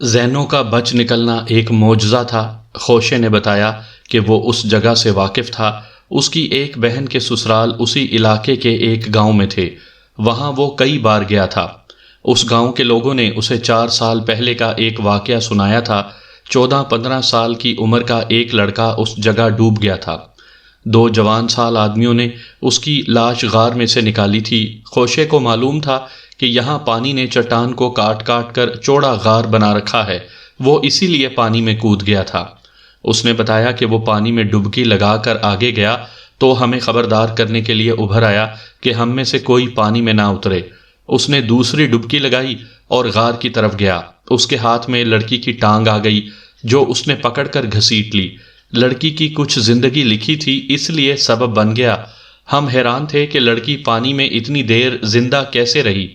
زینو کا بچ نکلنا ایک معجزہ تھا۔ خوشے نے بتایا کہ وہ اس جگہ سے واقف تھا۔ اس کی ایک بہن کے سسرال اسی علاقے کے ایک گاؤں میں تھے۔ وہاں وہ کئی بار گیا تھا۔ اس گاؤں کے لوگوں نے اسے 4 سال پہلے کا ایک واقعہ سنایا تھا۔ 14-15 سال کی عمر کا ایک لڑکا اس جگہ ڈوب گیا تھا۔ 2 جوان سال آدمیوں نے اس کی لاش غار میں سے نکالی تھی۔ خوشے کو معلوم تھا کہ یہاں پانی نے چٹان کو کاٹ کاٹ کر چوڑا غار بنا رکھا ہے، وہ اسی لیے پانی میں کود گیا تھا۔ اس نے بتایا کہ وہ پانی میں ڈبکی لگا کر آگے گیا تو ہمیں خبردار کرنے کے لیے ابھر آیا کہ ہم میں سے کوئی پانی میں نہ اترے۔ اس نے دوسری ڈبکی لگائی اور غار کی طرف گیا۔ اس کے ہاتھ میں لڑکی کی ٹانگ آ گئی جو اس نے پکڑ کر گھسیٹ لی۔ لڑکی کی کچھ زندگی لکھی تھی، اس لیے سبب بن گیا۔ ہم حیران تھے کہ لڑکی پانی میں اتنی دیر زندہ کیسے رہی۔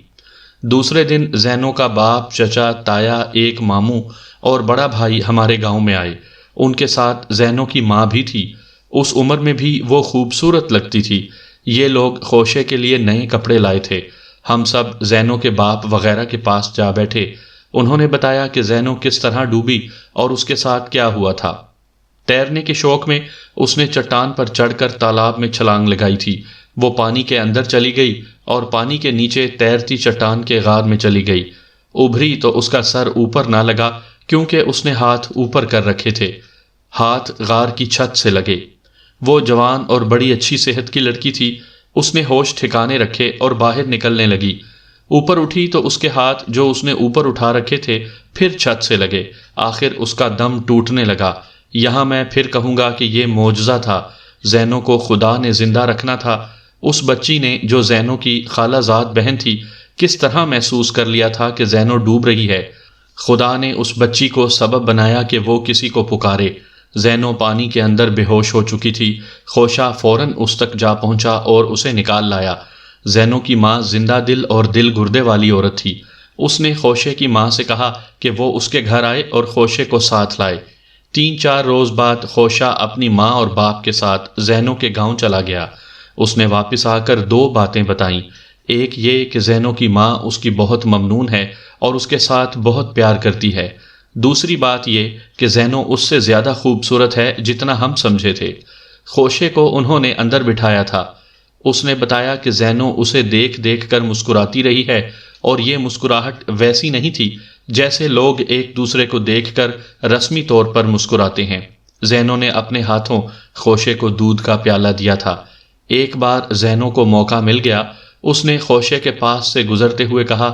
دوسرے دن زینو کا باپ، چچا، تایا، ایک ماموں اور بڑا بھائی ہمارے گاؤں میں آئے۔ ان کے ساتھ زینو کی ماں بھی تھی۔ اس عمر میں بھی وہ خوبصورت لگتی تھی۔ یہ لوگ خوشے کے لیے نئے کپڑے لائے تھے۔ ہم سب زینو کے باپ وغیرہ کے پاس جا بیٹھے۔ انہوں نے بتایا کہ زینو کس طرح ڈوبی اور اس کے ساتھ کیا ہوا تھا۔ تیرنے کے شوق میں اس نے چٹان پر چڑھ کر تالاب میں چھلانگ لگائی تھی۔ وہ پانی کے اندر چلی گئی اور پانی کے نیچے تیرتی چٹان کے غار میں چلی گئی۔ ابھری تو اس کا سر اوپر نہ لگا کیونکہ اس نے ہاتھ اوپر کر رکھے تھے۔ ہاتھ غار کی چھت سے لگے۔ وہ جوان اور بڑی اچھی صحت کی لڑکی تھی۔ اس نے ہوش ٹھکانے رکھے اور باہر نکلنے لگی۔ اوپر اٹھی تو اس کے ہاتھ جو اس نے اوپر اٹھا رکھے تھے پھر چھت سے لگے۔ آخر اس کا دم ٹوٹنے لگا۔ یہاں میں پھر کہوں گا کہ یہ معجزہ تھا۔ زینو کو خدا نے زندہ رکھنا تھا۔ اس بچی نے جو زینو کی خالہ زاد بہن تھی کس طرح محسوس کر لیا تھا کہ زینو ڈوب رہی ہے۔ خدا نے اس بچی کو سبب بنایا کہ وہ کسی کو پکارے۔ زینو پانی کے اندر بے ہوش ہو چکی تھی۔ خوشہ فوراً اس تک جا پہنچا اور اسے نکال لایا۔ زینو کی ماں زندہ دل اور دل گردے والی عورت تھی۔ اس نے خوشے کی ماں سے کہا کہ وہ اس کے گھر آئے اور خوشے کو ساتھ لائے۔ 3-4 روز بعد خوشہ اپنی ماں اور باپ کے ساتھ زینو کے گاؤں چلا گیا۔ اس نے واپس آ کر 2 باتیں بتائیں۔ ایک یہ کہ زینو کی ماں اس کی بہت ممنون ہے اور اس کے ساتھ بہت پیار کرتی ہے۔ دوسری بات یہ کہ زینو اس سے زیادہ خوبصورت ہے جتنا ہم سمجھے تھے۔ خوشے کو انہوں نے اندر بٹھایا تھا۔ اس نے بتایا کہ زینو اسے دیکھ دیکھ کر مسکراتی رہی ہے اور یہ مسکراہٹ ویسی نہیں تھی جیسے لوگ ایک دوسرے کو دیکھ کر رسمی طور پر مسکراتے ہیں۔ زینو نے اپنے ہاتھوں خوشے کو دودھ کا پیالہ دیا تھا۔ ایک بار زینو کو موقع مل گیا، اس نے خوشے کے پاس سے گزرتے ہوئے کہا،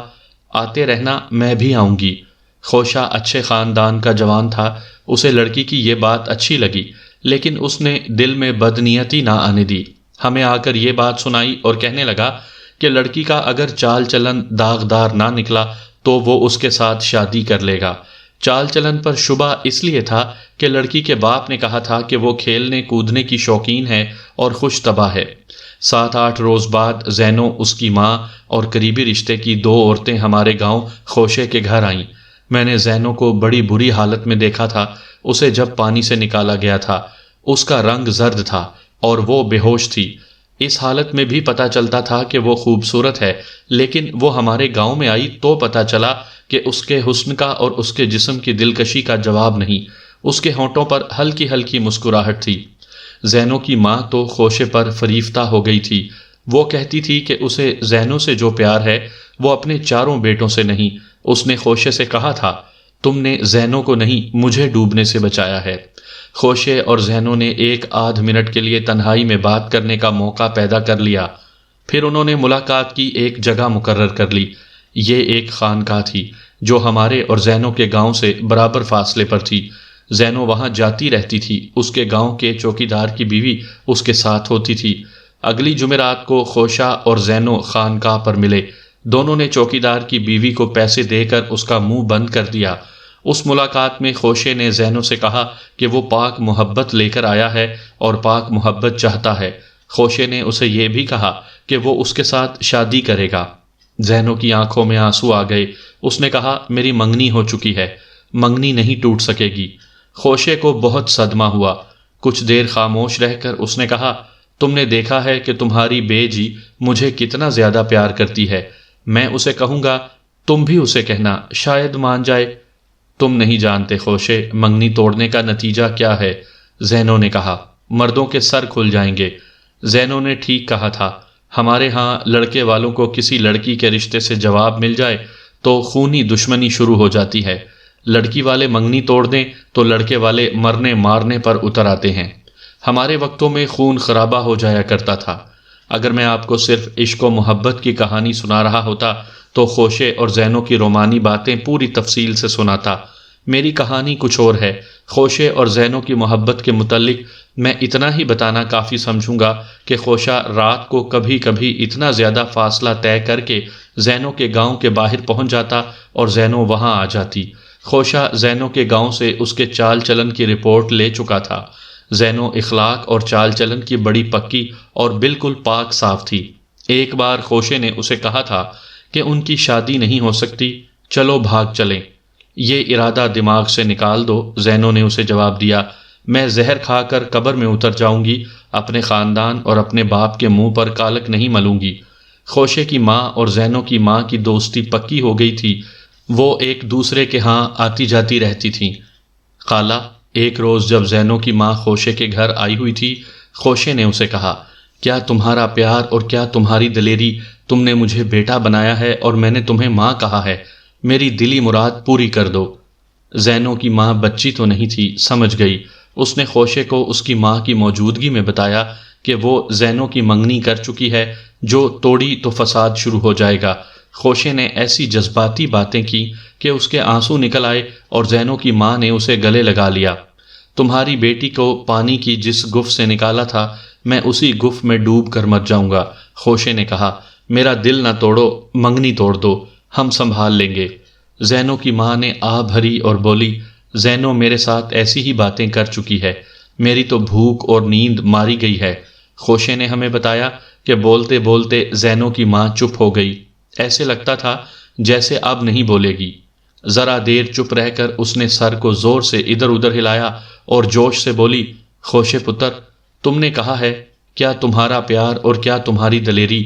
آتے رہنا، میں بھی آؤں گی۔ خوشہ اچھے خاندان کا جوان تھا۔ اسے لڑکی کی یہ بات اچھی لگی، لیکن اس نے دل میں بدنیتی نہ آنے دی۔ ہمیں آ کر یہ بات سنائی اور کہنے لگا کہ لڑکی کا اگر چال چلن داغدار نہ نکلا تو وہ اس کے ساتھ شادی کر لے گا۔ چال چلن پر شبہ اس لیے تھا کہ لڑکی کے باپ نے کہا تھا کہ وہ کھیلنے کودنے کی شوقین ہے اور خوش طبع ہے۔ 7-8 روز بعد زینو، اس کی ماں اور قریبی رشتے کی 2 عورتیں ہمارے گاؤں خوشے کے گھر آئیں۔ میں نے زینو کو بڑی بری حالت میں دیکھا تھا۔ اسے جب پانی سے نکالا گیا تھا اس کا رنگ زرد تھا اور وہ بے ہوش تھی۔ اس حالت میں بھی پتہ چلتا تھا کہ وہ خوبصورت ہے، لیکن وہ ہمارے گاؤں میں آئی تو پتہ چلا کہ اس کے حسن کا اور اس کے جسم کی دلکشی کا جواب نہیں۔ اس کے ہونٹوں پر ہلکی ہلکی مسکراہٹ تھی۔ زینو کی ماں تو خوشے پر فریفتہ ہو گئی تھی۔ وہ کہتی تھی کہ اسے زینو سے جو پیار ہے وہ اپنے 4 بیٹوں سے نہیں۔ اس نے خوشے سے کہا تھا، تم نے زینو کو نہیں، مجھے ڈوبنے سے بچایا ہے۔ خوشے اور زینو نے 1-8 منٹ کے لیے تنہائی میں بات کرنے کا موقع پیدا کر لیا۔ پھر انہوں نے ملاقات کی ایک جگہ مقرر کر لی۔ یہ ایک خانقاہ تھی جو ہمارے اور زینو کے گاؤں سے برابر فاصلے پر تھی۔ زینو وہاں جاتی رہتی تھی۔ اس کے گاؤں کے چوکیدار کی بیوی اس کے ساتھ ہوتی تھی۔ اگلی جمعرات کو خوشہ اور زینو خانقاہ پر ملے۔ دونوں نے چوکیدار کی بیوی کو پیسے دے کر اس کا منہ بند کر دیا۔ اس ملاقات میں خوشے نے زینو سے کہا کہ وہ پاک محبت لے کر آیا ہے اور پاک محبت چاہتا ہے۔ خوشے نے اسے یہ بھی کہا کہ وہ اس کے ساتھ شادی کرے گا۔ زینو کی آنکھوں میں آنسو آ گئے۔ اس نے کہا، میری منگنی ہو چکی ہے، منگنی نہیں ٹوٹ سکے گی۔ خوشے کو بہت صدمہ ہوا۔ کچھ دیر خاموش رہ کر اس نے کہا، تم نے دیکھا ہے کہ تمہاری بے جی مجھے کتنا زیادہ پیار کرتی ہے۔ میں اسے کہوں گا، تم بھی اسے کہنا، شاید مان جائے۔ تم نہیں جانتے خوشے منگنی توڑنے کا نتیجہ کیا ہے۔ زینو نے کہا، مردوں کے سر کھل جائیں گے۔ زینو نے ٹھیک کہا تھا، ہمارے ہاں لڑکے والوں کو کسی لڑکی کے رشتے سے جواب مل جائے تو خونی دشمنی شروع ہو جاتی ہے، لڑکی والے منگنی توڑ دیں تو لڑکے والے مرنے مارنے پر اتر آتے ہیں۔ ہمارے وقتوں میں خون خرابہ ہو جایا کرتا تھا۔ اگر میں آپ کو صرف عشق و محبت کی کہانی سنا رہا ہوتا تو خوشے اور زینو کی رومانی باتیں پوری تفصیل سے سناتا۔ میری کہانی کچھ اور ہے۔ خوشے اور زینو کی محبت کے متعلق میں اتنا ہی بتانا کافی سمجھوں گا کہ خوشہ رات کو کبھی کبھی اتنا زیادہ فاصلہ طے کر کے زینو کے گاؤں کے باہر پہنچ جاتا اور زینو وہاں آ جاتی۔ خوشہ زینو کے گاؤں سے اس کے چال چلن کی رپورٹ لے چکا تھا۔ زینو اخلاق اور چال چلن کی بڑی پکی اور بالکل پاک صاف تھی۔ ایک بار خوشے نے اسے کہا تھا کہ ان کی شادی نہیں ہو سکتی، چلو بھاگ چلیں، یہ ارادہ دماغ سے نکال دو۔ زینو نے اسے جواب دیا، میں زہر کھا کر قبر میں اتر جاؤں گی، اپنے خاندان اور اپنے باپ کے منہ پر کالک نہیں ملوں گی۔ خوشے کی ماں اور زینو کی ماں کی دوستی پکی ہو گئی تھی، وہ ایک دوسرے کے ہاں آتی جاتی رہتی تھیں۔ خالہ، ایک روز جب زینو کی ماں خوشے کے گھر آئی ہوئی تھی، خوشے نے اسے کہا، کیا تمہارا پیار اور کیا تمہاری دلیری، تم نے مجھے بیٹا بنایا ہے اور میں نے تمہیں ماں کہا ہے، میری دلی مراد پوری کر دو۔ زینو کی ماں بچی تو نہیں تھی، سمجھ گئی۔ اس نے خوشے کو اس کی ماں کی موجودگی میں بتایا کہ وہ زینو کی منگنی کر چکی ہے، جو توڑی تو فساد شروع ہو جائے گا۔ خوشے نے ایسی جذباتی باتیں کی کہ اس کے آنسو نکل آئے اور زینو کی ماں نے اسے گلے لگا لیا۔ تمہاری بیٹی کو پانی کی جس گف سے نکالا تھا، میں اسی گف میں ڈوب کر مر جاؤں گا۔ خوشے نے کہا، میرا دل نہ توڑو، منگنی توڑ دو، ہم سنبھال لیں گے۔ زینو کی ماں نے آہ بھری اور بولی، زینو میرے ساتھ ایسی ہی باتیں کر چکی ہے، میری تو بھوک اور نیند ماری گئی ہے۔ خوشے نے ہمیں بتایا کہ بولتے بولتے زینو کی ماں چپ ہو گئی، ایسے لگتا تھا جیسے اب نہیں بولے گی۔ ذرا دیر چپ رہ کر اس نے سر کو زور سے ادھر ادھر ہلایا اور جوش سے بولی، خوشے پتر، تم نے کہا ہے کیا تمہارا پیار اور کیا تمہاری دلیری،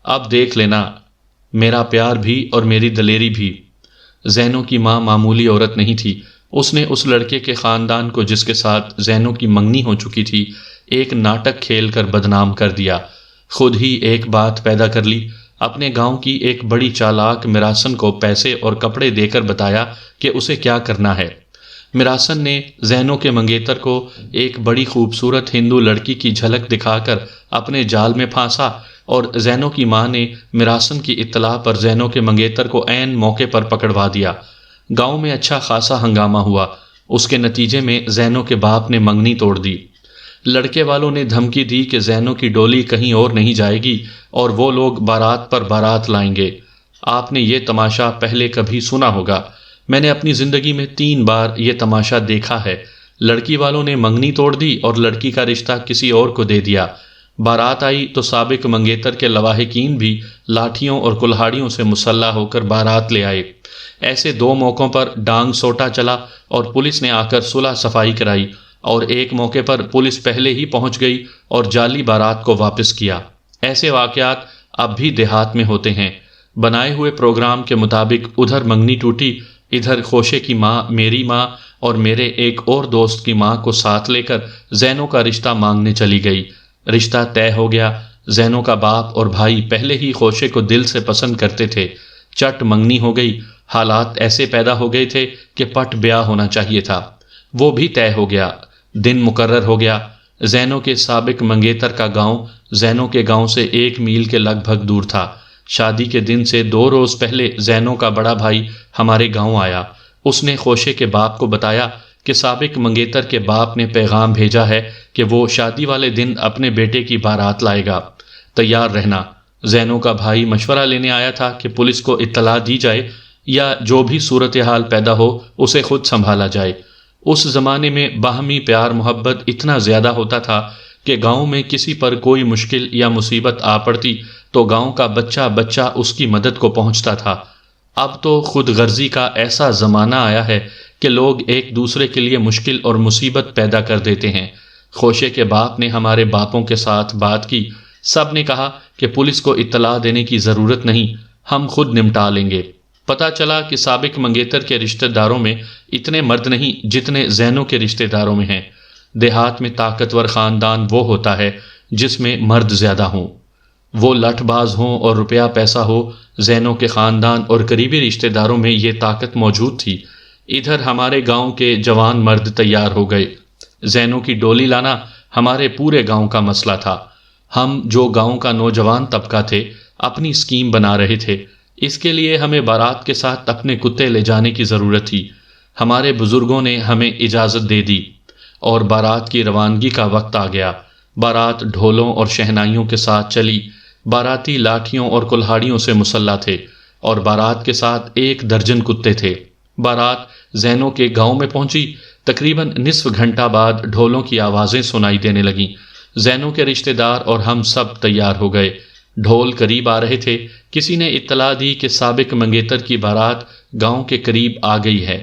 اب دیکھ لینا، میرا پیار بھی اور میری دلیری بھی۔ زینو کی ماں معمولی عورت نہیں تھی، اس نے اس لڑکے کے خاندان کو جس کے ساتھ زینو کی منگنی ہو چکی تھی ایک ناٹک کھیل کر بدنام کر دیا۔ خود ہی ایک بات پیدا کر لی، اپنے گاؤں کی ایک بڑی چالاک مراسن کو پیسے اور کپڑے دے کر بتایا کہ اسے کیا کرنا ہے۔ مراسن نے زینو کے منگیتر کو ایک بڑی خوبصورت ہندو لڑکی کی جھلک دکھا کر اپنے جال میں پھانسا اور زینو کی ماں نے مراسن کی اطلاع پر زینو کے منگیتر کو عین موقع پر پکڑوا دیا۔ گاؤں میں اچھا خاصا ہنگامہ ہوا، اس کے نتیجے میں زینو کے باپ نے منگنی توڑ دی۔ لڑکے والوں نے دھمکی دی کہ زینو کی ڈولی کہیں اور نہیں جائے گی اور وہ لوگ بارات پر بارات لائیں گے۔ آپ نے یہ تماشا پہلے کبھی سنا ہوگا، میں نے اپنی زندگی میں 3 بار یہ تماشا دیکھا ہے۔ لڑکی والوں نے منگنی توڑ دی اور لڑکی کا رشتہ کسی اور کو دے دیا۔ بارات آئی تو سابق منگیتر کے لواحقین بھی لاٹھیوں اور کلہاڑیوں سے مسلح ہو کر بارات لے آئے۔ ایسے 2 موقعوں پر ڈانگ سوٹا چلا اور پولیس نے آ کر صلح صفائی کرائی، اور ایک موقع پر پولیس پہلے ہی پہنچ گئی اور جعلی بارات کو واپس کیا۔ ایسے واقعات اب بھی دیہات میں ہوتے ہیں۔ بنائے ہوئے پروگرام کے مطابق ادھر منگنی ٹوٹی، ادھر خوشے کی ماں، میری ماں اور میرے ایک اور دوست کی ماں کو ساتھ لے کر زینو کا رشتہ مانگنے چلی گئی۔ رشتہ طے ہو گیا۔ زینو کا باپ اور بھائی پہلے ہی خوشے کو دل سے پسند کرتے تھے۔ چٹ منگنی ہو گئی، حالات ایسے پیدا ہو گئے تھے کہ پٹ بیاہ ہونا چاہیے تھا، وہ بھی طے ہو گیا۔ دن مقرر ہو گیا۔ زینو کے سابق منگیتر کا گاؤں زینو کے گاؤں سے 1 میل کے لگ بھگ دور تھا۔ شادی کے دن سے 2 روز پہلے زینو کا بڑا بھائی ہمارے گاؤں آیا۔ اس نے خوشے کے باپ کو بتایا کہ سابق منگیتر کے باپ نے پیغام بھیجا ہے کہ وہ شادی والے دن اپنے بیٹے کی بارات لائے گا، تیار رہنا۔ زینو کا بھائی مشورہ لینے آیا تھا کہ پولیس کو اطلاع دی جائے یا جو بھی صورتحال پیدا ہو اسے خود سنبھالا جائے۔ اس زمانے میں باہمی پیار محبت اتنا زیادہ ہوتا تھا کہ گاؤں میں کسی پر کوئی مشکل یا مصیبت آ پڑتی تو گاؤں کا بچہ بچہ اس کی مدد کو پہنچتا تھا۔ اب تو خود غرضی کا ایسا زمانہ آیا ہے کہ لوگ ایک دوسرے کے لیے مشکل اور مصیبت پیدا کر دیتے ہیں۔ خوشے کے باپ نے ہمارے باپوں کے ساتھ بات کی، سب نے کہا کہ پولیس کو اطلاع دینے کی ضرورت نہیں، ہم خود نمٹا لیں گے۔ پتہ چلا کہ سابق منگیتر کے رشتہ داروں میں اتنے مرد نہیں جتنے زینوں کے رشتہ داروں میں ہیں۔ دیہات میں طاقتور خاندان وہ ہوتا ہے جس میں مرد زیادہ ہوں، وہ لٹھ باز ہوں اور روپیہ پیسہ ہو۔ زینوں کے خاندان اور قریبی رشتہ داروں میں یہ طاقت موجود تھی۔ ادھر ہمارے گاؤں کے جوان مرد تیار ہو گئے۔ زینوں کی ڈولی لانا ہمارے پورے گاؤں کا مسئلہ تھا۔ ہم جو گاؤں کا نوجوان طبقہ تھے اپنی اسکیم بنا رہے تھے۔ اس کے لیے ہمیں بارات کے ساتھ اپنے کتے لے جانے کی ضرورت تھی۔ ہمارے بزرگوں نے ہمیں اجازت دے دی اور بارات کی روانگی کا وقت آ گیا۔ بارات ڈھولوں اور شہنائیوں کے ساتھ چلی۔ باراتی لاٹھیوں اور کلہاڑیوں سے مسلح تھے اور بارات کے ساتھ 1 درجن کتے تھے۔ بارات زینوں کے گاؤں میں پہنچی۔ تقریباً نصف گھنٹہ بعد ڈھولوں کی آوازیں سنائی دینے لگیں۔ زینوں کے رشتہ دار اور ہم سب تیار ہو گئے۔ ڈھول قریب آ رہے تھے۔ کسی نے اطلاع دی کہ سابق منگیتر کی بارات گاؤں کے قریب آ گئی ہے۔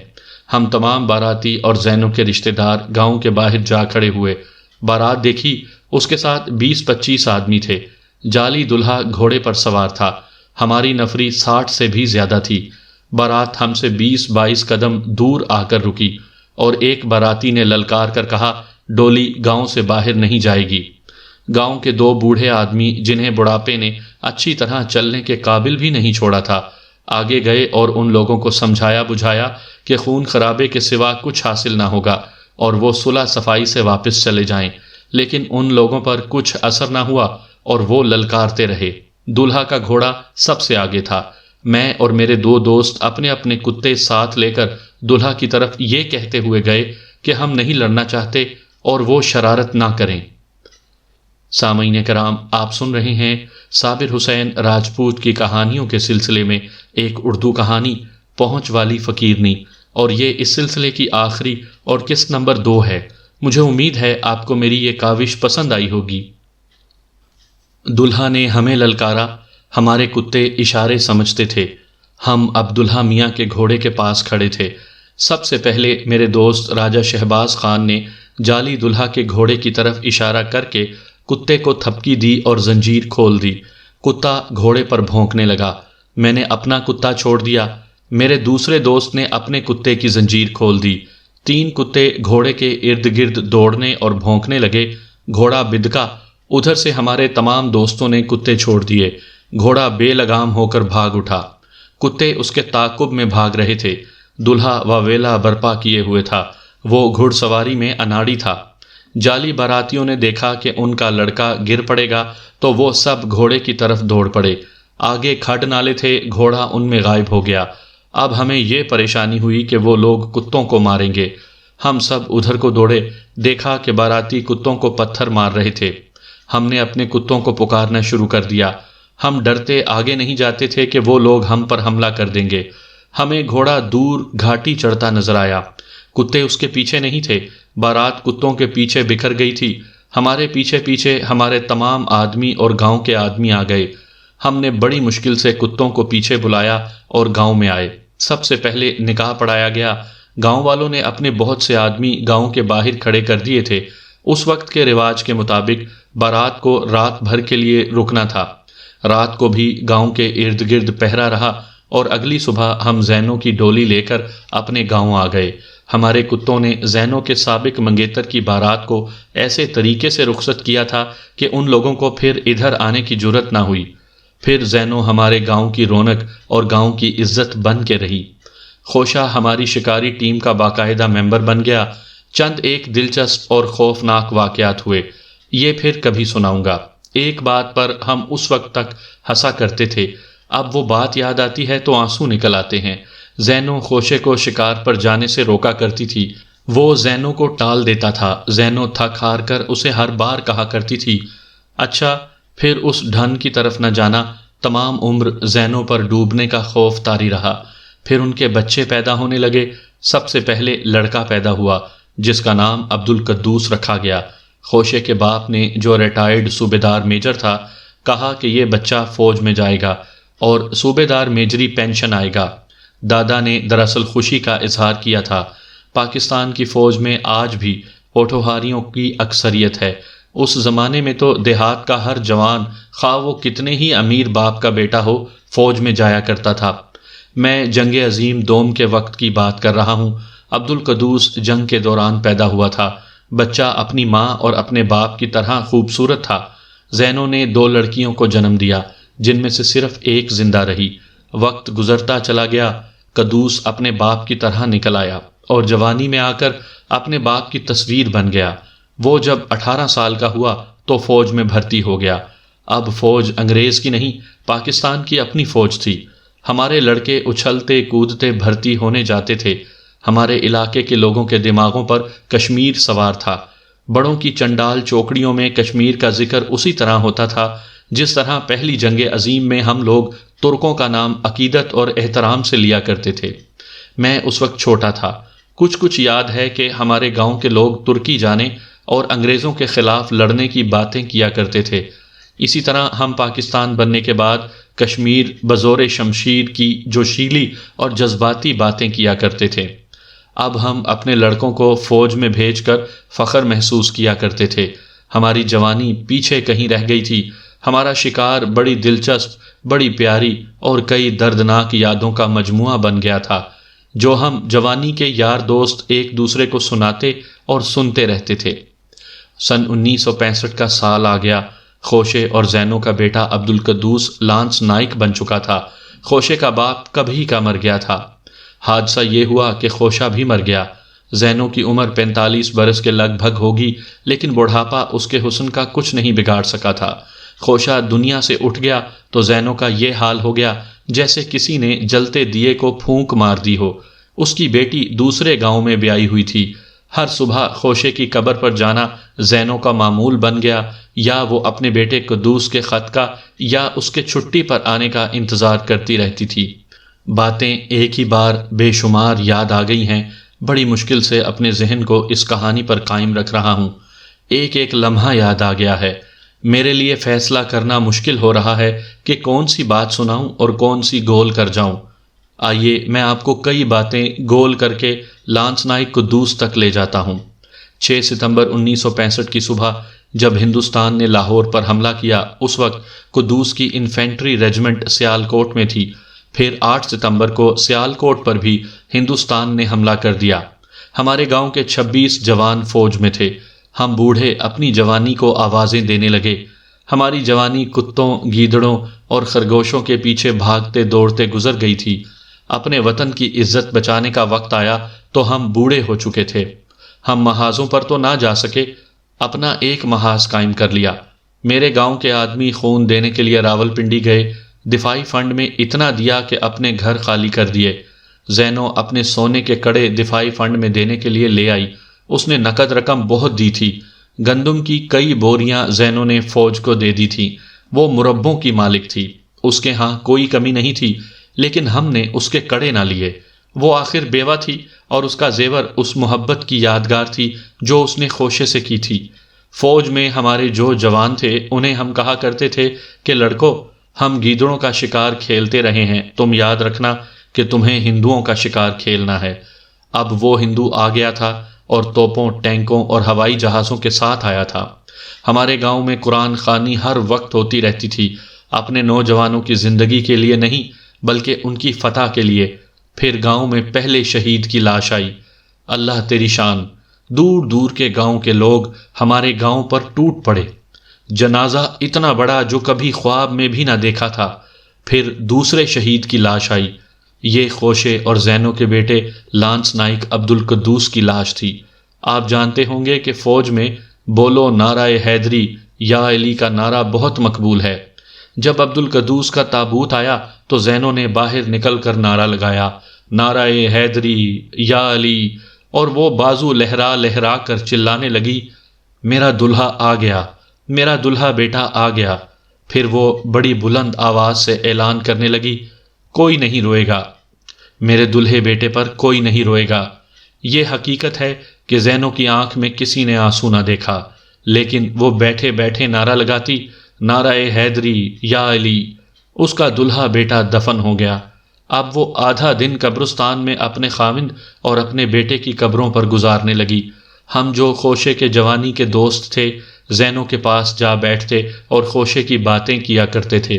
ہم تمام باراتی اور زینوں کے رشتہ دار گاؤں کے باہر جا کھڑے ہوئے۔ بارات دیکھی، اس کے ساتھ 20-25 آدمی تھے۔ جعلی دلہا گھوڑے پر سوار تھا۔ ہماری نفری 60 سے بھی زیادہ تھی۔ بارات ہم سے 20-22 قدم دور آ کر رکی اور ایک باراتی نے للکار کر کہا، ڈولی گاؤں سے باہر نہیں جائے گی۔ گاؤں کے 2 بوڑھے آدمی جنہیں بڑھاپے نے اچھی طرح چلنے کے قابل بھی نہیں چھوڑا تھا، آگے گئے اور ان لوگوں کو سمجھایا بجھایا کہ خون خرابے کے سوا کچھ حاصل نہ ہوگا اور وہ صلح صفائی سے واپس چلے جائیں، لیکن ان لوگوں پر کچھ اثر نہ ہوا اور وہ للکارتے رہے۔ دولہا کا گھوڑا سب سے آگے تھا۔ میں اور میرے 2 دوست اپنے اپنے کتے ساتھ لے کر دولہا کی طرف یہ کہتے ہوئے گئے کہ ہم نہیں لڑنا چاہتے اور وہ شرارت نہ کریں۔ سامعین کرام، آپ سن رہے ہیں صابر حسین راجپوت کی کہانیوں کے سلسلے میں ایک اردو کہانی پہنچ والی فقیرنی، اور یہ اس سلسلے کی آخری اور قسط نمبر 2 ہے۔ مجھے امید ہے آپ کو میری یہ کاوش پسند آئی ہوگی۔ دلہا نے ہمیں للکارا۔ ہمارے کتے اشارے سمجھتے تھے۔ ہم اب دلہا میاں کے گھوڑے کے پاس کھڑے تھے۔ سب سے پہلے میرے دوست راجہ شہباز خان نے جعلی دلہا کے گھوڑے کی طرف اشارہ کر کے کتے کو تھپکی دی اور زنجیر کھول دی۔ کتا گھوڑے پر بھونکنے لگا۔ میں نے اپنا کتا چھوڑ دیا۔ میرے دوسرے دوست نے اپنے کتے کی زنجیر کھول دی۔ 3 کتے گھوڑے کے ارد گرد دوڑنے اور بھونکنے لگے۔ گھوڑا بدکا۔ ادھر سے ہمارے تمام دوستوں نے کتے چھوڑ دیے۔ گھوڑا بے لگام ہو کر بھاگ اٹھا۔ کتے اس کے تعاقب میں بھاگ رہے تھے۔ دلہا واویلا برپا کیے ہوئے تھا۔ وہ گھڑ سواری میں اناڑی تھا۔ جعلی باراتیوں نے دیکھا کہ ان کا لڑکا گر پڑے گا تو وہ سب گھوڑے کی طرف دوڑ پڑے۔ آگے کھڈ نالے تھے، گھوڑا ان میں غائب ہو گیا۔ اب ہمیں یہ پریشانی ہوئی کہ وہ لوگ کتوں کو ماریں گے۔ ہم سب ادھر کو دوڑے، دیکھا کہ باراتی کتوں کو پتھر مار رہے تھے۔ ہم نے اپنے کتوں کو پکارنا شروع کر دیا۔ ہم ڈرتے آگے نہیں جاتے تھے کہ وہ لوگ ہم پر حملہ کر دیں گے۔ ہمیں گھوڑا دور گھاٹی چڑھتا نظر آیا۔ کتے اس کے پیچھے نہیں تھے۔ بارات کتوں کے پیچھے بکھر گئی تھی۔ ہمارے پیچھے پیچھے ہمارے تمام آدمی اور گاؤں کے آدمی آ گئے۔ ہم نے بڑی مشکل سے کتوں کو پیچھے بلایا اور گاؤں میں آئے۔ سب سے پہلے نکاح پڑھایا گیا۔ گاؤں والوں نے اپنے بہت سے آدمی گاؤں کے باہر کھڑے کر دیے تھے۔ اس وقت کے رواج کے مطابق بارات کو رات بھر کے لیے رکنا تھا۔ رات کو بھی گاؤں کے ارد گرد پہرا رہا اور اگلی صبح ہم زینوں کی ڈولی لے کر اپنے گاؤں آ گئے۔ ہمارے کتوں نے زینوں کے سابق منگیتر کی بارات کو ایسے طریقے سے رخصت کیا تھا کہ ان لوگوں کو پھر ادھر آنے کی جرت نہ ہوئی۔ پھر زینوں ہمارے گاؤں کی رونق اور گاؤں کی عزت بن کے رہی۔ خوشا ہماری شکاری ٹیم کا باقاعدہ ممبر بن گیا۔ چند ایک دلچسپ اور خوفناک واقعات ہوئے، یہ پھر کبھی سناؤں گا۔ ایک بات پر ہم اس وقت تک ہنسا کرتے تھے، اب وہ بات یاد آتی ہے تو آنسو نکل آتے ہیں۔ زینوں خوشے کو شکار پر جانے سے روکا کرتی تھی۔ وہ زینوں کو ٹال دیتا تھا۔ زینوں تھک ہار کر اسے ہر بار کہا کرتی تھی، اچھا پھر اس ڈھن کی طرف نہ جانا۔ تمام عمر زینوں پر ڈوبنے کا خوف طاری رہا۔ پھر ان کے بچے پیدا ہونے لگے۔ سب سے پہلے لڑکا پیدا ہوا جس کا نام عبدالقدوس رکھا گیا۔ خوشے کے باپ نے، جو ریٹائرڈ صوبیدار میجر تھا، کہا کہ یہ بچہ فوج میں جائے گا اور صوبیدار میجری پینشن آئے گا۔ دادا نے دراصل خوشی کا اظہار کیا تھا۔ پاکستان کی فوج میں آج بھی پوٹھوہاریوں کی اکثریت ہے۔ اس زمانے میں تو دیہات کا ہر جوان، خواہ وہ کتنے ہی امیر باپ کا بیٹا ہو، فوج میں جایا کرتا تھا۔ میں جنگ عظیم دوم کے وقت کی بات کر رہا ہوں۔ عبد القدوس جنگ کے دوران پیدا ہوا تھا۔ بچہ اپنی ماں اور اپنے باپ کی طرح خوبصورت تھا۔ زینو نے 2 لڑکیوں کو جنم دیا جن میں سے صرف ایک زندہ رہی۔ وقت گزرتا چلا گیا۔ قدوس اپنے باپ کی طرح نکل آیا اور جوانی میں آ کر اپنے باپ کی تصویر بن گیا۔ وہ جب 18 سال کا ہوا تو فوج میں بھرتی ہو گیا۔ اب فوج انگریز کی نہیں، پاکستان کی اپنی فوج تھی۔ ہمارے لڑکے اچھلتے کودتے بھرتی ہونے جاتے تھے۔ ہمارے علاقے کے لوگوں کے دماغوں پر کشمیر سوار تھا۔ بڑوں کی چنڈال چوکڑیوں میں کشمیر کا ذکر اسی طرح ہوتا تھا جس طرح پہلی جنگ عظیم میں ہم لوگ ترکوں کا نام عقیدت اور احترام سے لیا کرتے تھے۔ میں اس وقت چھوٹا تھا۔ کچھ یاد ہے کہ ہمارے گاؤں کے لوگ ترکی جانے اور انگریزوں کے خلاف لڑنے کی باتیں کیا کرتے تھے۔ اسی طرح ہم پاکستان بننے کے بعد کشمیر بزور شمشیر کی جوشیلی اور جذباتی باتیں کیا کرتے تھے۔ اب ہم اپنے لڑکوں کو فوج میں بھیج کر فخر محسوس کیا کرتے تھے۔ ہماری جوانی پیچھے کہیں رہ گئی تھی۔ ہمارا شکار بڑی دلچسپ، بڑی پیاری اور کئی دردناک یادوں کا مجموعہ بن گیا تھا جو ہم جوانی کے یار دوست ایک دوسرے کو سناتے اور سنتے رہتے تھے۔ سن 1965 کا سال آ گیا۔ خوشے اور زینو کا بیٹا عبد القدوس لانس نائک بن چکا تھا۔ خوشے کا باپ کبھی کا مر گیا تھا۔ حادثہ یہ ہوا کہ خوشہ بھی مر گیا۔ زینو کی عمر 45 برس کے لگ بھگ ہوگی، لیکن بڑھاپا اس کے حسن کا کچھ نہیں بگاڑ سکا تھا۔ خوشہ دنیا سے اٹھ گیا تو زینو کا یہ حال ہو گیا جیسے کسی نے جلتے دیے کو پھونک مار دی ہو۔ اس کی بیٹی دوسرے گاؤں میں بیائی ہوئی تھی۔ ہر صبح خوشے کی قبر پر جانا زینو کا معمول بن گیا، یا وہ اپنے بیٹے قدوس کے خط کا یا اس کے چھٹی پر آنے کا انتظار کرتی رہتی تھی۔ باتیں ایک ہی بار بے شمار یاد آ گئی ہیں۔ بڑی مشکل سے اپنے ذہن کو اس کہانی پر قائم رکھ رہا ہوں۔ ایک ایک لمحہ یاد آ گیا ہے۔ میرے لیے فیصلہ کرنا مشکل ہو رہا ہے کہ کون سی بات سناؤں اور کون سی گول کر جاؤں۔ آئیے میں آپ کو کئی باتیں گول کر کے لانس نائک قدوس تک لے جاتا ہوں۔ 6 ستمبر 1965 کی صبح جب ہندوستان نے لاہور پر حملہ کیا، اس وقت قدوس کی انفینٹری ریجمنٹ سیالکوٹ میں تھی۔ پھر 8 ستمبر کو سیالکوٹ پر بھی ہندوستان نے حملہ کر دیا۔ ہمارے گاؤں کے 26 جوان فوج میں تھے۔ ہم بوڑھے اپنی جوانی کو آوازیں دینے لگے۔ ہماری جوانی کتوں، گیدڑوں اور خرگوشوں کے پیچھے بھاگتے دوڑتے گزر گئی تھی۔ اپنے وطن کی عزت بچانے کا وقت آیا تو ہم بوڑھے ہو چکے تھے۔ ہم محاذوں پر تو نہ جا سکے، اپنا ایک محاذ قائم کر لیا۔ میرے گاؤں کے آدمی خون دینے کے لیے راولپنڈی گئے۔ دفاعی فنڈ میں اتنا دیا کہ اپنے گھر خالی کر دیے۔ زینو اپنے سونے کے کڑے دفاعی فنڈ میں دینے کے لیے لے آئی۔ اس نے نقد رقم بہت دی تھی۔ گندم کی کئی بوریاں زینو نے فوج کو دے دی تھی۔ وہ مربوں کی مالک تھی۔ اس کے ہاں کوئی کمی نہیں تھی، لیکن ہم نے اس کے کڑے نہ لیے۔ وہ آخر بیوہ تھی اور اس کا زیور اس محبت کی یادگار تھی جو اس نے خوشے سے کی تھی۔ فوج میں ہمارے جو جوان تھے انہیں ہم کہا کرتے تھے کہ لڑکو، ہم گیدڑوں کا شکار کھیلتے رہے ہیں، تم یاد رکھنا کہ تمہیں ہندوؤں کا شکار کھیلنا ہے۔ اب وہ ہندو آ گیا تھا اور توپوں، ٹینکوں اور ہوائی جہازوں کے ساتھ آیا تھا۔ ہمارے گاؤں میں قرآن خوانی ہر وقت ہوتی رہتی تھی، اپنے نوجوانوں کی زندگی کے لیے نہیں بلکہ ان کی فتح کے لیے۔ پھر گاؤں میں پہلے شہید کی لاش آئی۔ اللہ تیری شان! دور دور کے گاؤں کے لوگ ہمارے گاؤں پر ٹوٹ پڑے۔ جنازہ اتنا بڑا جو کبھی خواب میں بھی نہ دیکھا تھا۔ پھر دوسرے شہید کی لاش آئی۔ یہ خوشے اور زینو کے بیٹے لانس نائک عبد القدوس کی لاش تھی۔ آپ جانتے ہوں گے کہ فوج میں بولو نعرہ حیدری یا علی کا نعرہ بہت مقبول ہے۔ جب عبد القدوس کا تابوت آیا تو زینو نے باہر نکل کر نعرہ لگایا، نعرہ حیدری یا علی، اور وہ بازو لہرا لہرا کر چلانے لگی، میرا دلہا آ گیا، میرا دلہا بیٹا آ گیا۔ پھر وہ بڑی بلند آواز سے اعلان کرنے لگی، کوئی نہیں روئے گا، میرے دلہے بیٹے پر کوئی نہیں روئے گا۔ یہ حقیقت ہے کہ زینو کی آنکھ میں کسی نے آنسو نہ دیکھا، لیکن وہ بیٹھے بیٹھے نعرہ لگاتی، نعرہ حیدری یا علی۔ اس کا دلہا بیٹا دفن ہو گیا۔ اب وہ آدھا دن قبرستان میں اپنے خاوند اور اپنے بیٹے کی قبروں پر گزارنے لگی۔ ہم جو خوشے کے جوانی کے دوست تھے زینو کے پاس جا بیٹھتے اور خوشے کی باتیں کیا کرتے تھے۔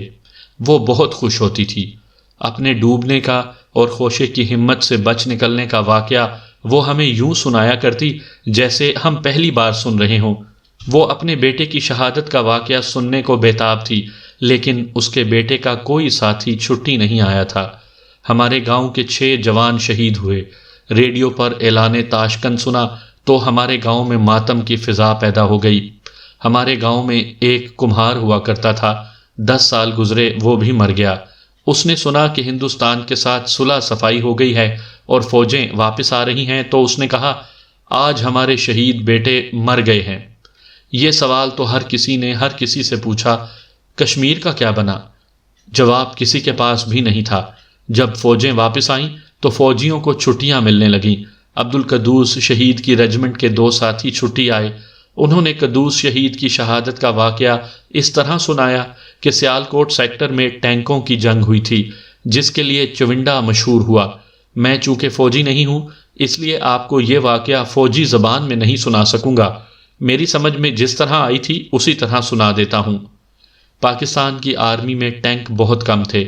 وہ بہت خوش ہوتی تھی۔ اپنے ڈوبنے کا اور خوشے کی ہمت سے بچ نکلنے کا واقعہ وہ ہمیں یوں سنایا کرتی جیسے ہم پہلی بار سن رہے ہوں۔ وہ اپنے بیٹے کی شہادت کا واقعہ سننے کو بےتاب تھی، لیکن اس کے بیٹے کا کوئی ساتھی چھٹی نہیں آیا تھا۔ ہمارے گاؤں کے 6 جوان شہید ہوئے۔ ریڈیو پر اعلان تاشکند سنا تو ہمارے گاؤں میں ماتم کی فضا پیدا ہو گئی۔ ہمارے گاؤں میں ایک کمہار ہوا کرتا تھا، 10 سال گزرے وہ بھی مر گیا۔ اس نے سنا کہ ہندوستان کے ساتھ صلح صفائی ہو گئی ہے اور فوجیں واپس آ رہی ہیں، تو اس نے کہا آج ہمارے شہید بیٹے مر گئے ہیں۔ یہ سوال تو ہر کسی سے پوچھا، کشمیر کا کیا بنا؟ جواب کسی کے پاس بھی نہیں تھا۔ جب فوجیں واپس آئیں تو فوجیوں کو چھٹیاں ملنے لگیں۔ عبدالقدوس شہید کی رجمنٹ کے 2 ساتھی چھٹی آئے۔ انہوں نے قدوس شہید کی شہادت کا واقعہ اس طرح سنایا کہ سیالکوٹ سیکٹر میں ٹینکوں کی جنگ ہوئی تھی، جس کے لیے چونڈا مشہور ہوا۔ میں چونکہ فوجی نہیں ہوں، اس لیے آپ کو یہ واقعہ فوجی زبان میں نہیں سنا سکوں گا۔ میری سمجھ میں جس طرح آئی تھی اسی طرح سنا دیتا ہوں۔ پاکستان کی آرمی میں ٹینک بہت کم تھے۔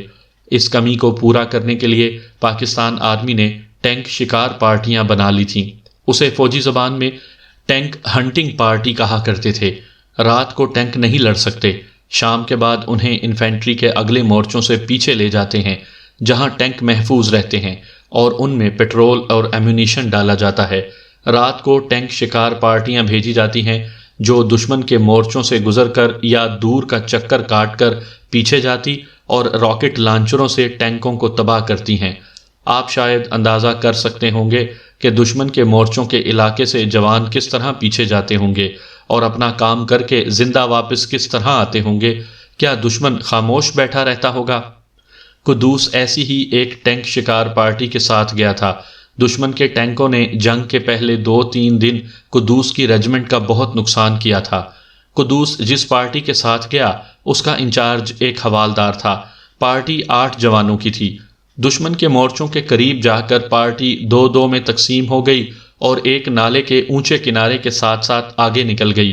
اس کمی کو پورا کرنے کے لیے پاکستان آرمی نے ٹینک شکار پارٹیاں بنا لی تھیں۔ اسے فوجی زبان میں ٹینک ہنٹنگ پارٹی کہا کرتے تھے۔ رات کو ٹینک نہیں لڑ سکتے، شام کے بعد انہیں انفینٹری کے اگلے مورچوں سے پیچھے لے جاتے ہیں جہاں ٹینک محفوظ رہتے ہیں اور ان میں پیٹرول اور ایمونیشن ڈالا جاتا ہے۔ رات کو ٹینک شکار پارٹیاں بھیجی جاتی ہیں جو دشمن کے مورچوں سے گزر کر یا دور کا چکر کاٹ کر پیچھے جاتی اور راکٹ لانچروں سے ٹینکوں کو تباہ کرتی ہیں۔ آپ شاید اندازہ کر سکتے ہوں گے کہ دشمن کے مورچوں کے علاقے سے جوان کس طرح پیچھے جاتے ہوں گے اور اپنا کام کر کے زندہ واپس کس طرح آتے ہوں گے۔ کیا دشمن خاموش بیٹھا رہتا ہوگا؟ قدوس ایسی ہی ایک ٹینک شکار پارٹی کے ساتھ گیا تھا۔ دشمن کے ٹینکوں نے جنگ کے پہلے 2-3 دن قدوس کی رجمنٹ کا بہت نقصان کیا تھا۔ قدوس جس پارٹی کے ساتھ گیا اس کا انچارج ایک حوالدار تھا۔ پارٹی 8 جوانوں کی تھی۔ دشمن کے مورچوں کے قریب جا کر پارٹی 2-2 میں تقسیم ہو گئی اور ایک نالے کے اونچے کنارے کے ساتھ ساتھ آگے نکل گئی۔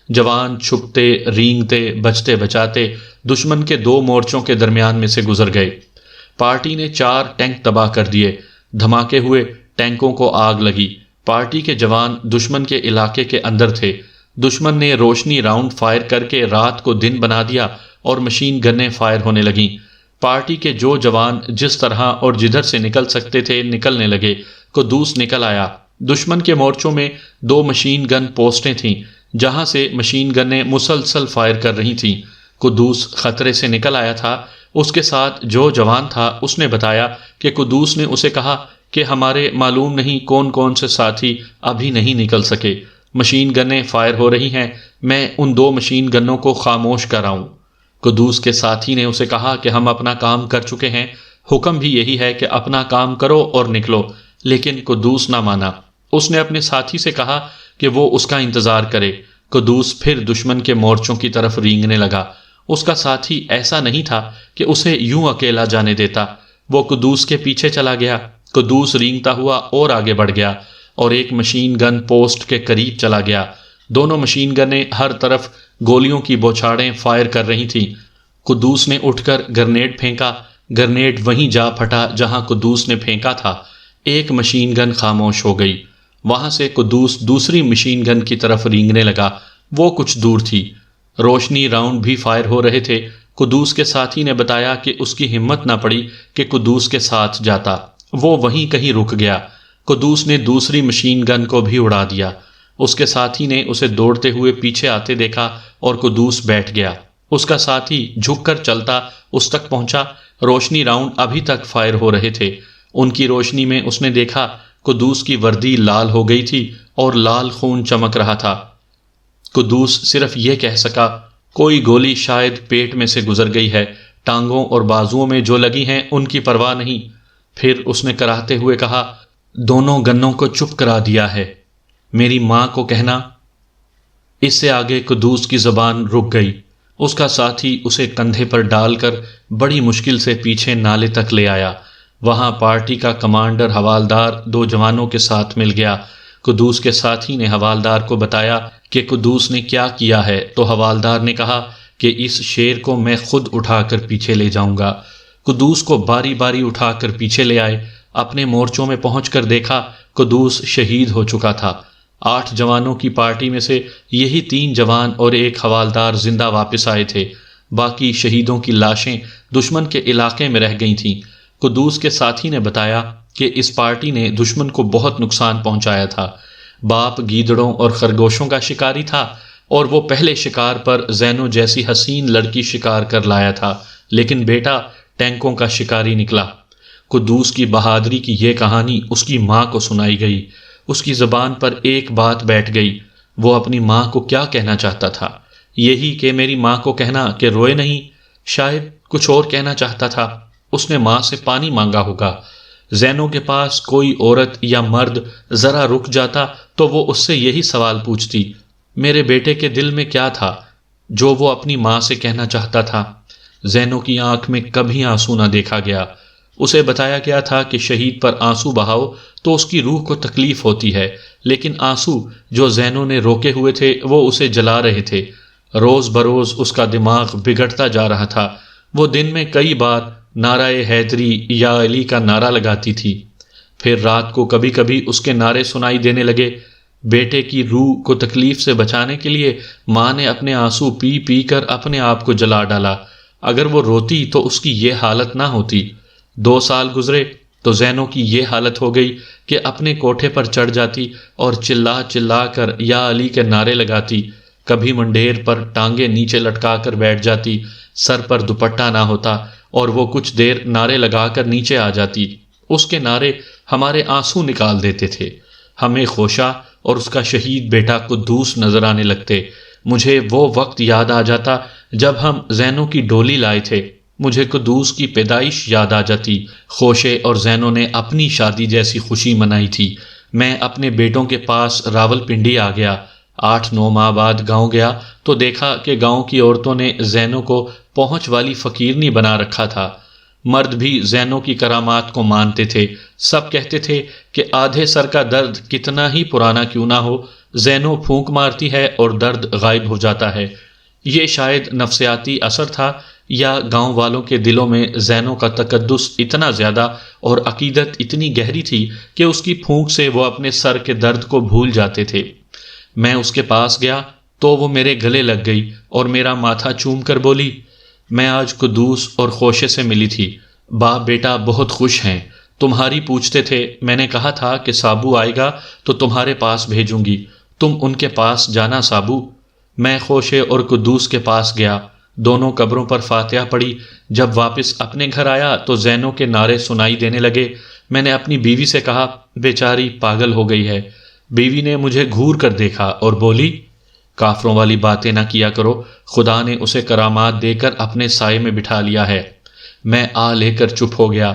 جوان چھپتے، رینگتے، بچتے بچاتے دشمن کے 2 مورچوں کے درمیان میں سے گزر گئے۔ پارٹی نے 4 ٹینک تباہ کر دیے۔ دھماکے ہوئے، ٹینکوں کو آگ لگی۔ پارٹی کے جوان دشمن کے علاقے کے اندر تھے۔ دشمن نے روشنی راؤنڈ فائر کر کے رات کو دن بنا دیا اور مشین گنیں فائر ہونے لگیں۔ پارٹی کے جو جوان جس طرح اور جدھر سے نکل سکتے تھے نکلنے لگے۔ قدوس نکل آیا۔ دشمن کے مورچوں میں 2 مشین گن پوسٹیں تھیں جہاں سے مشین گنیں مسلسل فائر کر رہی تھیں۔ قدوس خطرے سے نکل آیا تھا۔ اس کے ساتھ جو جوان تھا اس نے بتایا کہ قدوس نے اسے کہا کہ ہمارے معلوم نہیں کون کون سے ساتھی ابھی نہیں نکل سکے، مشین گنیں فائر ہو رہی ہیں، میں ان 2 مشین گنوں کو خاموش کراؤں۔ قدوس کے ساتھی نے اسے کہا کہ ہم اپنا کام کر چکے ہیں، حکم بھی یہی ہے کہ اپنا کام کرو اور نکلو، لیکن قدوس نہ مانا۔ اس نے اپنے ساتھی سے کہا کہ وہ اس کا انتظار کرے۔ قدوس پھر دشمن کے مورچوں کی طرف رینگنے لگا۔ اس کا ساتھی ایسا نہیں تھا کہ اسے یوں اکیلا جانے دیتا۔ وہ قدوس کے پیچھے چلا گیا۔ قدوس رینگتا ہوا اور آگے بڑھ گیا اور ایک مشین گن پوسٹ کے قریب چلا گیا۔ دونوں مشین گنیں ہر طرف گولیوں کی بوچھاڑیں فائر کر رہی تھیں۔ قدوس نے اٹھ کر گرنیڈ پھینکا۔ گرنیڈ وہیں جا پھٹا جہاں قدوس نے پھینکا تھا۔ ایک مشین گن خاموش ہو گئی۔ وہاں سے قدوس دوسری مشین گن کی طرف رینگنے لگا۔ وہ کچھ دور تھی۔ روشنی راؤنڈ بھی فائر ہو رہے تھے۔ قدوس کے ساتھی نے بتایا کہ اس کی ہمت نہ پڑی کہ قدوس کے ساتھ جاتا، وہ وہیں کہیں رک گیا۔ قدوس نے دوسری مشین گن کو بھی اڑا دیا۔ اس کے ساتھی نے اسے دوڑتے ہوئے پیچھے آتے دیکھا اور قدوس بیٹھ گیا۔ اس کا ساتھی جھک کر چلتا اس تک پہنچا۔ روشنی راؤنڈ ابھی تک فائر ہو رہے تھے۔ ان کی روشنی میں اس نے دیکھا قدوس کی وردی لال ہو گئی تھی اور لال خون چمک رہا تھا۔ قدوس صرف یہ کہہ سکا، کوئی گولی شاید پیٹ میں سے گزر گئی ہے، ٹانگوں اور بازوؤں میں جو لگی ہیں ان کی پرواہ نہیں۔ پھر اس نے کراہتے ہوئے کہا، دونوں گنوں کو چپ کرا دیا ہے، میری ماں کو کہنا۔ اس سے آگے قدوس کی زبان رک گئی۔ اس کا ساتھی اسے کندھے پر ڈال کر بڑی مشکل سے پیچھے نالے تک لے آیا۔ وہاں پارٹی کا کمانڈر حوالدار 2 جوانوں کے ساتھ مل گیا۔ قدوس کے ساتھی نے حوالدار کو بتایا کہ قدوس نے کیا کیا ہے، تو حوالدار نے کہا کہ اس شیر کو میں خود اٹھا کر پیچھے لے جاؤں گا۔ قدوس کو باری باری اٹھا کر پیچھے لے آئے۔ اپنے مورچوں میں پہنچ کر دیکھا قدوس شہید ہو چکا تھا۔ 8 جوانوں کی پارٹی میں سے یہی 3 جوان اور ایک حوالدار زندہ واپس آئے تھے، باقی شہیدوں کی لاشیں دشمن کے علاقے میں رہ گئی تھیں۔ قدوس کے ساتھی نے بتایا کہ اس پارٹی نے دشمن کو بہت نقصان پہنچایا تھا۔ باپ گیدڑوں اور خرگوشوں کا شکاری تھا اور وہ پہلے شکار پر زینو جیسی حسین لڑکی شکار کر لایا تھا، لیکن بیٹا ٹینکوں کا شکاری نکلا۔ قدوس کی بہادری کی یہ کہانی اس کی ماں کو سنائی گئی۔ اس کی زبان پر ایک بات بیٹھ گئی، وہ اپنی ماں کو کیا کہنا چاہتا تھا؟ یہی کہ میری ماں کو کہنا کہ روئے نہیں؟ شاید کچھ اور کہنا چاہتا تھا۔ اس نے ماں سے پانی مانگا ہوگا۔ زینو کے پاس کوئی عورت یا مرد ذرا رک جاتا تو وہ اس سے یہی سوال پوچھتی، میرے بیٹے کے دل میں کیا تھا جو وہ اپنی ماں سے کہنا چاہتا تھا؟ زینو کی آنکھ میں کبھی آنسو نہ دیکھا گیا۔ اسے بتایا گیا تھا کہ شہید پر آنسو بہاؤ تو اس کی روح کو تکلیف ہوتی ہے، لیکن آنسو جو زینو نے روکے ہوئے تھے وہ اسے جلا رہے تھے۔ روز بروز اس کا دماغ بگڑتا جا رہا تھا۔ وہ دن میں کئی بار نعرہ حیدری یا علی کا نعرہ لگاتی تھی، پھر رات کو کبھی کبھی اس کے نعرے سنائی دینے لگے۔ بیٹے کی روح کو تکلیف سے بچانے کے لیے ماں نے اپنے آنسو پی پی کر اپنے آپ کو جلا ڈالا۔ اگر وہ روتی تو اس کی یہ حالت نہ ہوتی۔ 2 سال گزرے تو زینو کی یہ حالت ہو گئی کہ اپنے کوٹھے پر چڑھ جاتی اور چلا چلا کر یا علی کے نعرے لگاتی۔ کبھی منڈیر پر ٹانگیں نیچے لٹکا کر بیٹھ جاتی، سر پر دوپٹہ نہ ہوتا اور وہ کچھ دیر نعرے لگا کر نیچے آ جاتی۔ اس کے نعرے ہمارے آنسو نکال دیتے تھے۔ ہمیں خوشا اور اس کا شہید بیٹا قدوس نظر آنے لگتے۔ مجھے وہ وقت یاد آ جاتا جب ہم زینو کی ڈولی لائے تھے۔ مجھے قدوس کی پیدائش یاد آ جاتی۔ خوشے اور زینو نے اپنی شادی جیسی خوشی منائی تھی۔ میں اپنے بیٹوں کے پاس راول پنڈی آ گیا۔ 8-9 ماہ بعد گاؤں گیا تو دیکھا کہ گاؤں کی عورتوں نے زینو کو پہنچ والی فقیرنی بنا رکھا تھا۔ مرد بھی زینو کی کرامات کو مانتے تھے۔ سب کہتے تھے کہ آدھے سر کا درد کتنا ہی پرانا کیوں نہ ہو، زینو پھونک مارتی ہے اور درد غائب ہو جاتا ہے۔ یہ شاید نفسیاتی اثر تھا یا گاؤں والوں کے دلوں میں زینو کا تقدس اتنا زیادہ اور عقیدت اتنی گہری تھی کہ اس کی پھونک سے وہ اپنے سر کے درد کو بھول جاتے تھے۔ میں اس کے پاس گیا تو وہ میرے گلے لگ گئی اور میرا ماتھا چوم کر بولی، میں آج قدوس اور خوشے سے ملی تھی، باپ بیٹا بہت خوش ہیں، تمہاری پوچھتے تھے، میں نے کہا تھا کہ سابو آئے گا تو تمہارے پاس بھیجوں گی، تم ان کے پاس جانا سابو۔ میں خوشے اور قدوس کے پاس گیا، دونوں قبروں پر فاتحہ پڑھی۔ جب واپس اپنے گھر آیا تو زینو کے نعرے سنائی دینے لگے۔ میں نے اپنی بیوی سے کہا، بیچاری پاگل ہو گئی ہے۔ بیوی نے مجھے گھور کر دیکھا اور بولی، کافروں والی باتیں نہ کیا کرو، خدا نے اسے کرامات دے کر اپنے سائے میں بٹھا لیا ہے۔ میں آ لے کر چپ ہو گیا۔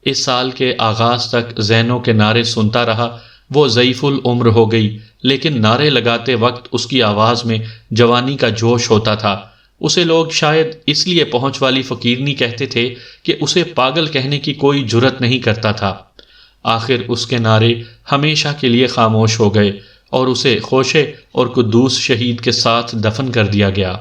اس سال کے آغاز تک زینو کے نعرے سنتا رہا۔ وہ ضعیف العمر ہو گئی، لیکن نعرے لگاتے وقت اس کی آواز میں جوانی کا جوش ہوتا تھا۔ اسے لوگ شاید اس لیے پہنچ والی فقیرنی کہتے تھے کہ اسے پاگل کہنے کی کوئی جرت نہیں کرتا تھا۔ آخر اس کے نعرے ہمیشہ کے لیے خاموش ہو گئے اور اسے خوشے اور قدوس شہید کے ساتھ دفن کر دیا گیا۔